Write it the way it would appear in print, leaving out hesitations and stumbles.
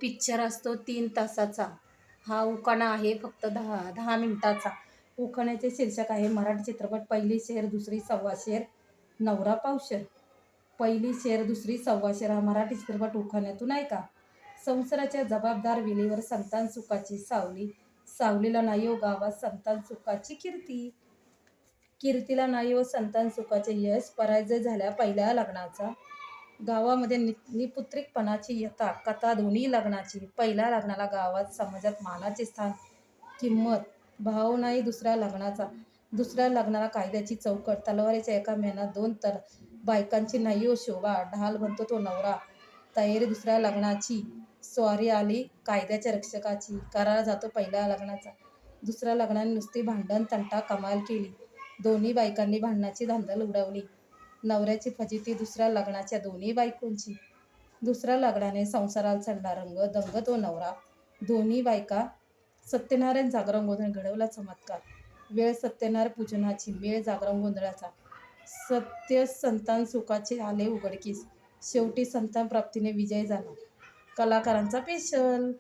Picture असतो 3 तासाचा. हा उखाणा आहे फक्त 10 मिनिटाचा. उखाण्याचे शीर्षक आहे मराठी चित्रपट पहिली शेर दुसरी सव्वाशेर नवरा पावशेर. पहिली शेर दुसरी सव्वाशेर हा मराठी चित्रपट उखाण्यातून ऐका. संसाराच्या जबाबदार विलीवर संतान सुखाची सावली. सावलीला नाही हो गावात संतान सुखाची कीर्ती. कीर्तीला नाही हो संतान सुखाचे यश. पराजय झाल्या पहिल्या लग्नाचा. गावामध्ये निपुत्रिकपणाची यथा कथा दोन्ही लग्नाची. पहिल्या लग्नाला गावात समाजात मानाचे स्थान, किंमत. भाव नाही दुसऱ्या लग्नाचा. दुसऱ्या लग्नाला कायद्याची चौकट. तलवारीच्या एका मेहनात 2 तर. बायकांची नाही हो शोभा. ढाल बनतो तो नवरा. तयारी दुसऱ्या लग्नाची. स्वारी आली कायद्याच्या रक्षकाची. करार जातो पहिल्या लग्नाचा. दुसऱ्या लग्नाने नुसती भांडण तंटा कमाल केली. दोन्ही बायकांनी भांडणाची धांदल उडवली. नवऱ्याची फजिती दुसऱ्या लग्नाच्या दोन्ही बायकोंची. दुसऱ्या लग्नाने संसाराला चढला रंग. दंग तो नवरा. दोन्ही बायका. सत्यनारायण जागरण गोंधळ घडवला चमत्कार. वेळ सत्यनारायण पूजनाची. मेळ जागरण गोंधळाचा. सत्य संतान सुखाचे आले उघडकीस. शेवटी संतान प्राप्तीने विजय झाला. कलाकारांचा स्पेशल.